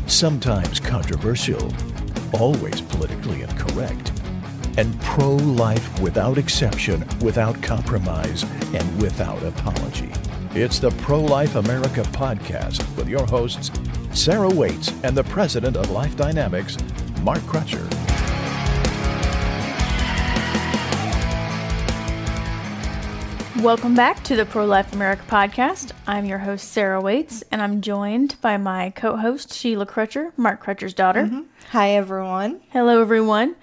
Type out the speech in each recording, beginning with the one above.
sometimes controversial, always politically incorrect, and pro-life without exception, without compromise, and without apology. It's the Pro-Life America podcast with your hosts, Sarah Waits and the president of Life Dynamics, Mark Crutcher. Welcome back to the Pro-Life America podcast. I'm your host, Sarah Waits, and I'm joined by my co-host, Sheila Crutcher, Mark Crutcher's daughter. Mm-hmm. Hi, everyone. Hello, everyone.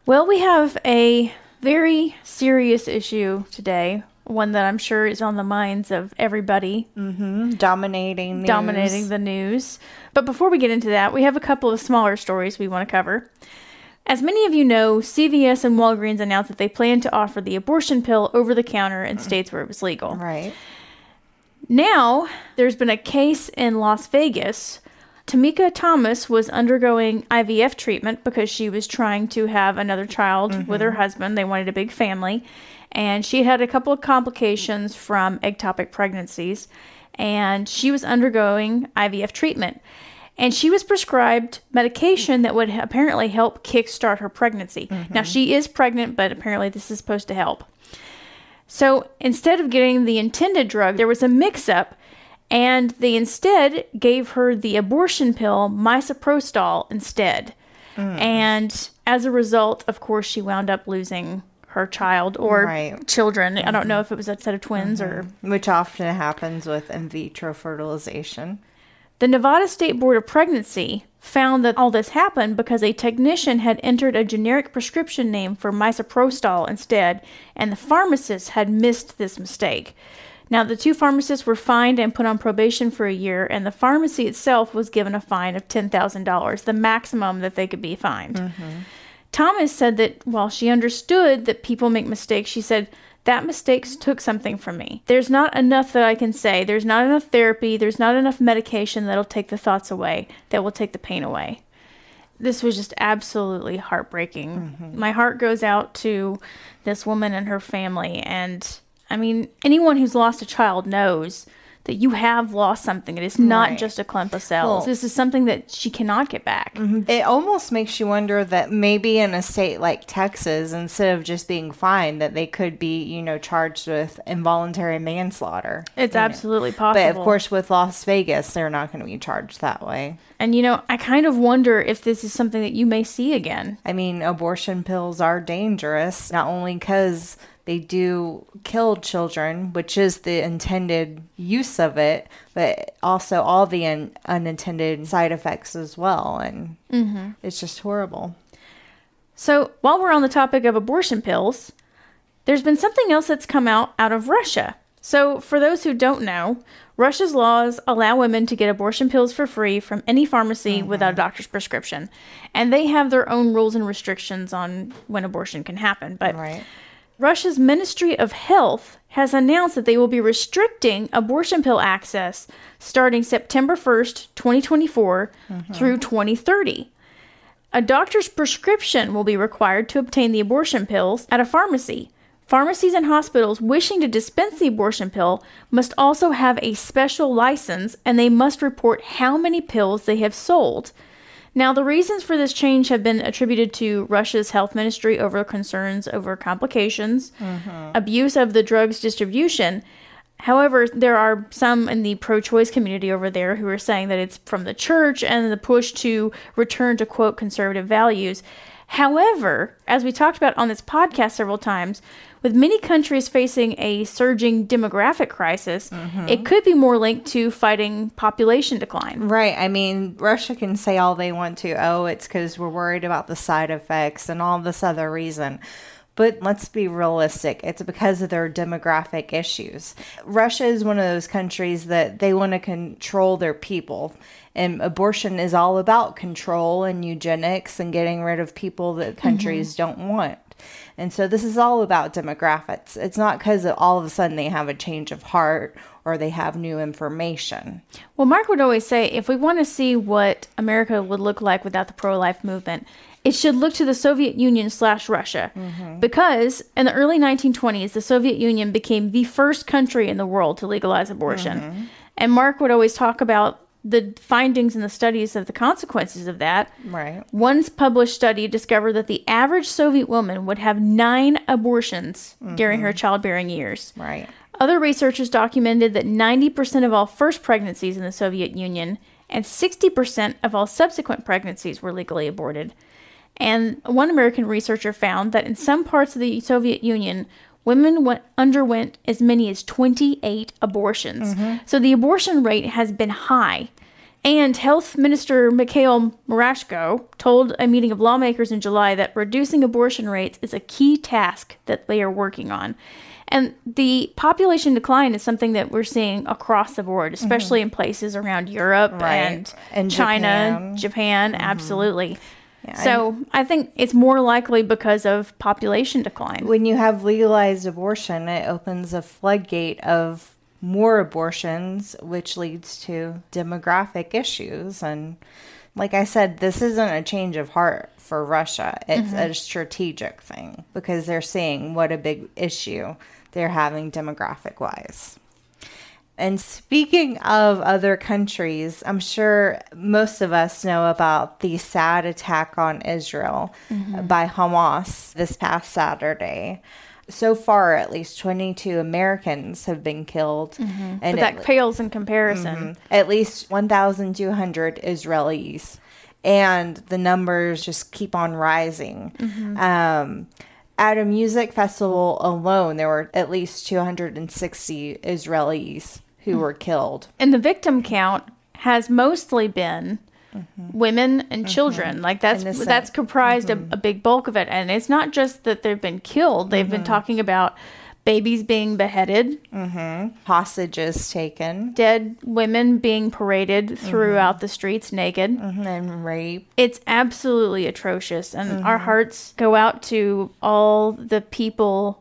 Well, we have a very serious issue today, one that I'm sure is on the minds of everybody. Dominating the news. But before we get into that, we have a couple of smaller stories we want to cover. As many of you know, CVS and Walgreens announced that they plan to offer the abortion pill over the counter in states where it was legal. Right. Now, there's been a case in Las Vegas. Tamika Thomas was undergoing IVF treatment because she was trying to have another child with her husband. They wanted a big family. And she had a couple of complications from ectopic pregnancies. And she was undergoing IVF treatment. And she was prescribed medication that would apparently help kickstart her pregnancy. Now, she is pregnant, but apparently this is supposed to help. So instead of getting the intended drug, there was a mix-up, and they instead gave her the abortion pill, misoprostol, instead. And as a result, of course, she wound up losing her child or children. I don't know if it was a set of twins or... Which often happens with in vitro fertilization. The Nevada State Board of Pregnancy found that all this happened because a technician had entered a generic prescription name for misoprostol instead, and the pharmacist had missed this mistake. Now, the two pharmacists were fined and put on probation for a year, and the pharmacy itself was given a fine of $10,000, the maximum that they could be fined. Thomas said that while she understood that people make mistakes, she said, that mistake took something from me. There's not enough that I can say. There's not enough therapy. There's not enough medication that'll take the thoughts away, that will take the pain away. This was just absolutely heartbreaking. My heart goes out to this woman and her family. And I mean, anyone who's lost a child knows that you have lost something. It is not just a clump of cells. This is something that she cannot get back. It almost makes you wonder that maybe in a state like Texas, instead of just being fined, that they could be, charged with involuntary manslaughter. It's absolutely possible. But of course, with Las Vegas, they're not going to be charged that way. And, I kind of wonder if this is something that you may see again. I mean, abortion pills are dangerous, not only because they do kill children, which is the intended use of it, but also all the unintended side effects as well. And it's just horrible. So while we're on the topic of abortion pills, there's been something else that's come out of Russia. So for those who don't know, Russia's laws allow women to get abortion pills for free from any pharmacy without a doctor's prescription. And they have their own rules and restrictions on when abortion can happen. But Russia's Ministry of Health has announced that they will be restricting abortion pill access starting September 1st, 2024 through 2030. A doctor's prescription will be required to obtain the abortion pills at a pharmacy. Pharmacies and hospitals wishing to dispense the abortion pill must also have a special license, and they must report how many pills they have sold. Now, the reasons for this change have been attributed to Russia's health ministry over concerns over complications, abuse of the drug's distribution. However, there are some in the pro-choice community over there who are saying that it's from the church and the push to return to, quote, conservative values. However, as we talked about on this podcast several times, with many countries facing a surging demographic crisis, it could be more linked to fighting population decline. Right. I mean, Russia can say all they want to. Oh, it's because we're worried about the side effects and all this other reason. But let's be realistic. It's because of their demographic issues. Russia is one of those countries that they want to control their people. And abortion is all about control and eugenics and getting rid of people that countries don't want. And so this is all about demographics. It's not because all of a sudden they have a change of heart or they have new information. Well, Mark would always say, if we want to see what America would look like without the pro-life movement, it should look to the Soviet Union / Russia. Because in the early 1920s, the Soviet Union became the first country in the world to legalize abortion. And Mark would always talk about the findings and the studies of the consequences of that. Right. One published study discovered that the average Soviet woman would have 9 abortions during her childbearing years. Right. Other researchers documented that 90% of all first pregnancies in the Soviet Union and 60% of all subsequent pregnancies were legally aborted. And one American researcher found that in some parts of the Soviet Union, women underwent as many as 28 abortions. So the abortion rate has been high. And Health Minister Mikhail Murashko told a meeting of lawmakers in July that reducing abortion rates is a key task that they are working on. And the population decline is something that we're seeing across the board, especially in places around Europe and China, Japan, absolutely. Yeah, so I think it's more likely because of population decline. When you have legalized abortion, it opens a floodgate of more abortions, which leads to demographic issues. And like I said, this isn't a change of heart for Russia. It's a strategic thing because they're seeing what a big issue they're having demographic-wise. And speaking of other countries, I'm sure most of us know about the sad attack on Israel by Hamas this past Saturday. So far, at least 22 Americans have been killed. And but that pales in comparison. At least 1,200 Israelis. And the numbers just keep on rising. At a music festival alone, there were at least 260 Israelis who were killed. And the victim count has mostly been women and children. Like that's comprised a big bulk of it. And it's not just that they've been killed. They've been talking about babies being beheaded, hostages taken, dead women being paraded throughout the streets naked, and rape. It's absolutely atrocious. And our hearts go out to all the people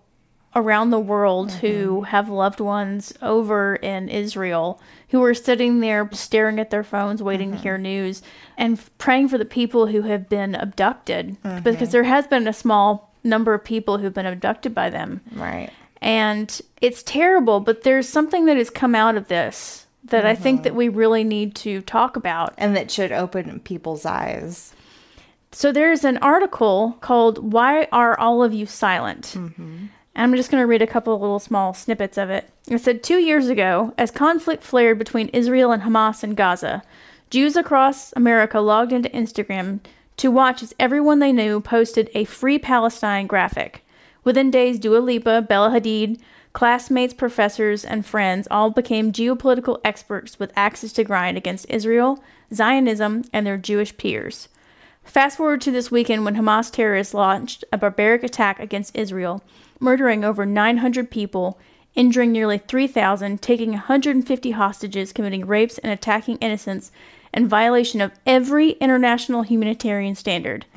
around the world who have loved ones over in Israel, who are sitting there staring at their phones, waiting to hear news, and praying for the people who have been abducted, because there has been a small number of people who've been abducted by them. Right. And it's terrible, but there's something that has come out of this that I think that we really need to talk about. And that should open people's eyes. So there's an article called "Why Are All of You Silent?" I'm just going to read a couple of little small snippets of it. It said, 2 years ago, as conflict flared between Israel and Hamas in Gaza, Jews across America logged into Instagram to watch as everyone they knew posted a Free Palestine graphic. Within days, Dua Lipa, Bella Hadid, classmates, professors, and friends all became geopolitical experts with axes to grind against Israel, Zionism, and their Jewish peers. Fast forward to this weekend when Hamas terrorists launched a barbaric attack against Israel, murdering over 900 people, injuring nearly 3,000, taking 150 hostages, committing rapes, and attacking innocents in violation of every international humanitarian standard.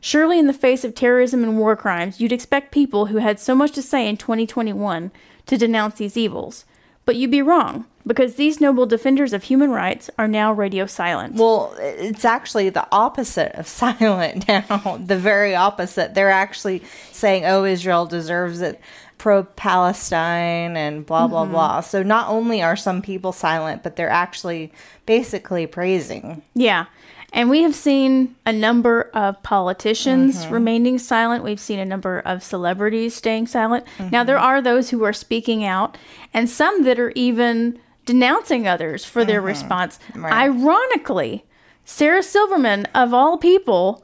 Surely in the face of terrorism and war crimes, you'd expect people who had so much to say in 2021 to denounce these evils. But you'd be wrong, because these noble defenders of human rights are now radio silent. Well, it's actually the opposite of silent now. The very opposite. They're actually saying, oh, Israel deserves it, pro-Palestine, and blah, blah, blah. So not only are some people silent, but they're actually basically praising. Yeah. And we have seen a number of politicians remaining silent. We've seen a number of celebrities staying silent. Now, there are those who are speaking out, and some that are even denouncing others for their response. Right. Ironically, Sarah Silverman, of all people,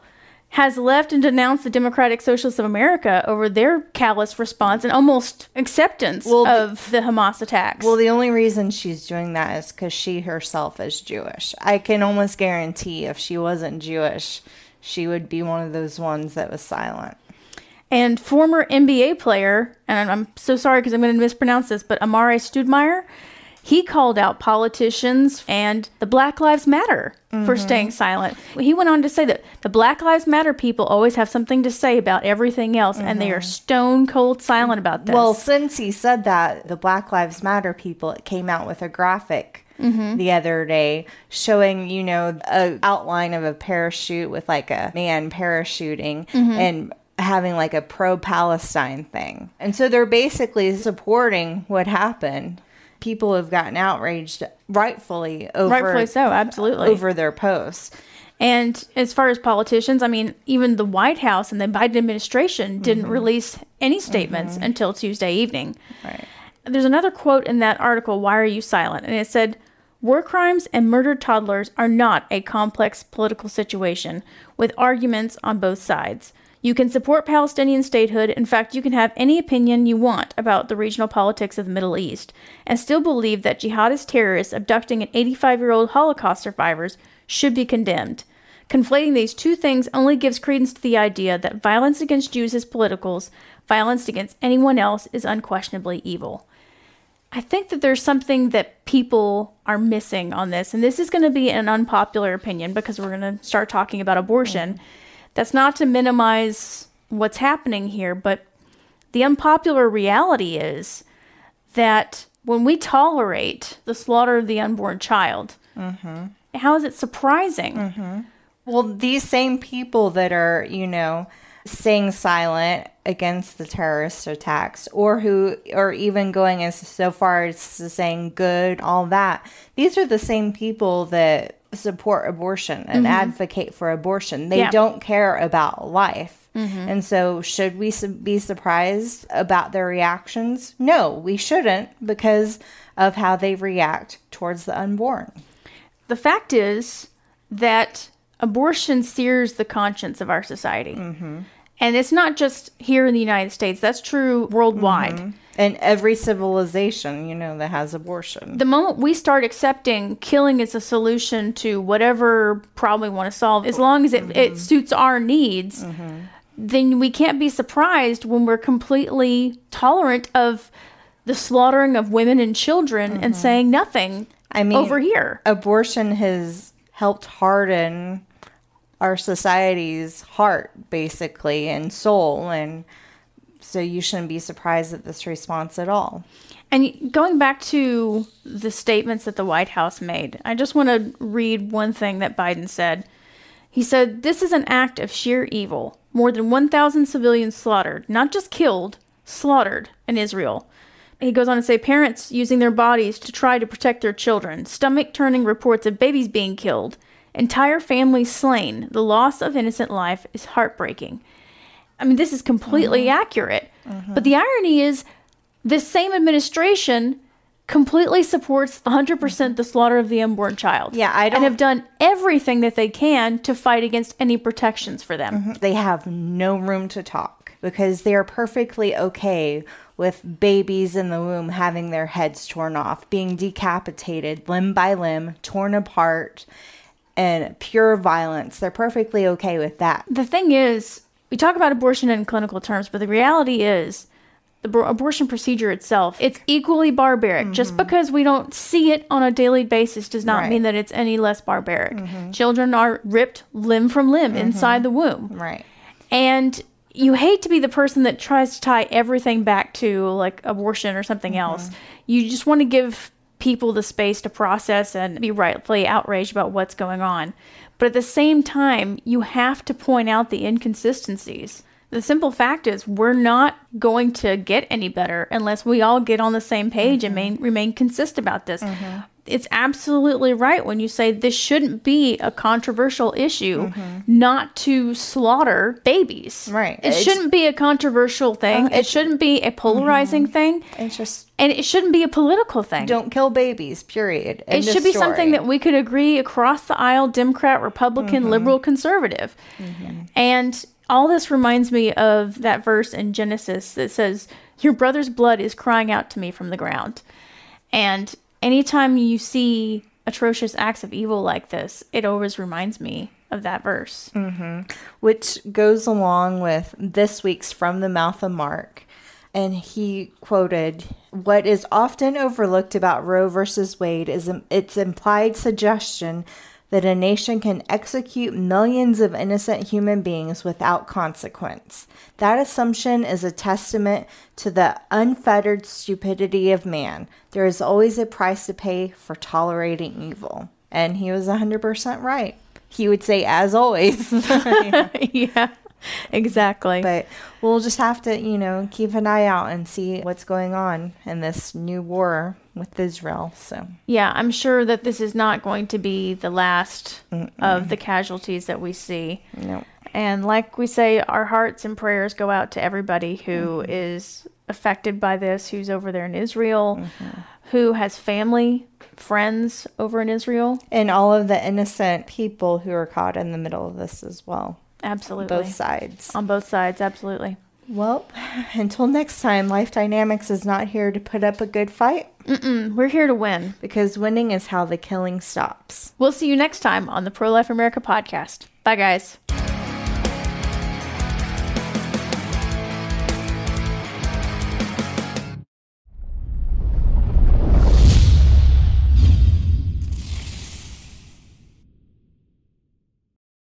has left and denounced the Democratic Socialists of America over their callous response and almost acceptance of the Hamas attacks. Well, the only reason she's doing that is because she herself is Jewish. I can almost guarantee if she wasn't Jewish, she would be one of those ones that was silent. And former NBA player, and I'm so sorry because I'm going to mispronounce this, but Amar'e Stoudemire, he called out politicians and the Black Lives Matter for staying silent. He went on to say that the Black Lives Matter people always have something to say about everything else, and they are stone cold silent about this. Well, since he said that, the Black Lives Matter people came out with a graphic the other day showing, you know, an outline of a parachute with like a man parachuting and having like a pro-Palestine thing. And so they're basically supporting what happened. people have gotten outraged, rightfully so, absolutely, over their posts. And as far as politicians, I mean, even the White House and the Biden administration didn't release any statements until Tuesday evening. Right. There's another quote in that article, "Why Are You Silent?" And it said, "War crimes and murdered toddlers are not a complex political situation with arguments on both sides. You can support Palestinian statehood. In fact, you can have any opinion you want about the regional politics of the Middle East and still believe that jihadist terrorists abducting an 85-year-old Holocaust survivors should be condemned. Conflating these two things only gives credence to the idea that violence against Jews is politicals, violence against anyone else is unquestionably evil." I think that there's something that people are missing on this, and this is going to be an unpopular opinion because we're going to start talking about abortion. That's not to minimize what's happening here, but the unpopular reality is that when we tolerate the slaughter of the unborn child, how is it surprising? Well, these same people that are, staying silent against the terrorist attacks, or who are even going as so far as to saying good, all that, these are the same people that support abortion and advocate for abortion. They don't care about life. And so should we be surprised about their reactions? No, we shouldn't, because of how they react towards the unborn. The fact is that abortion sears the conscience of our society. And it's not just here in the United States. That's true worldwide. And every civilization, that has abortion. The moment we start accepting killing as a solution to whatever problem we want to solve, as long as it suits our needs, then we can't be surprised when we're completely tolerant of the slaughtering of women and children and saying nothing over here. Abortion has helped harden our society's heart, basically, and soul, and so you shouldn't be surprised at this response at all. And going back to the statements that the White House made, I just want to read one thing that Biden said. He said, "This is an act of sheer evil. More than 1,000 civilians slaughtered, not just killed, slaughtered in Israel." He goes on to say, "Parents using their bodies to try to protect their children, stomach-turning reports of babies being killed, entire families slain. The loss of innocent life is heartbreaking." I mean, this is completely accurate. But the irony is, this same administration completely supports 100% the slaughter of the unborn child. And have done everything that they can to fight against any protections for them. They have no room to talk because they are perfectly okay with babies in the womb having their heads torn off, being decapitated limb by limb, torn apart, and pure violence. They're perfectly okay with that. The thing is, we talk about abortion in clinical terms, but the reality is the abortion procedure itself, it's equally barbaric. Just because we don't see it on a daily basis does not mean that it's any less barbaric. Children are ripped limb from limb inside the womb. And you hate to be the person that tries to tie everything back to like abortion or something else. You just want to give people the space to process and be rightfully outraged about what's going on. But at the same time, you have to point out the inconsistencies. The simple fact is we're not going to get any better unless we all get on the same page and remain consistent about this. It's absolutely right when you say this shouldn't be a controversial issue not to slaughter babies. It shouldn't be a controversial thing. It shouldn't be a polarizing thing. And it shouldn't be a political thing. Don't kill babies, period. It should be something that we could agree across the aisle, Democrat, Republican, liberal, conservative. And all this reminds me of that verse in Genesis that says, "Your brother's blood is crying out to me from the ground." And anytime you see atrocious acts of evil like this, it always reminds me of that verse. Which goes along with this week's From the Mouth of Mark. And he quoted, "What is often overlooked about Roe versus Wade is its implied suggestion that a nation can execute millions of innocent human beings without consequence. That assumption is a testament to the unfettered stupidity of man. There is always a price to pay for tolerating evil." And he was 100% right. He would say, as always. Exactly. But we'll just have to, keep an eye out and see what's going on in this new war with Israel. So yeah, I'm sure that this is not going to be the last of the casualties that we see. no. And like we say, our hearts and prayers go out to everybody who is affected by this, who's over there in Israel, who has family, friends over in Israel. And all of the innocent people who are caught in the middle of this as well. Absolutely. Both sides. On both sides, absolutely. Well, until next time, Life Dynamics is not here to put up a good fight. We're here to win. Because winning is how the killing stops. We'll see you next time on the Pro-Life America podcast. Bye, guys.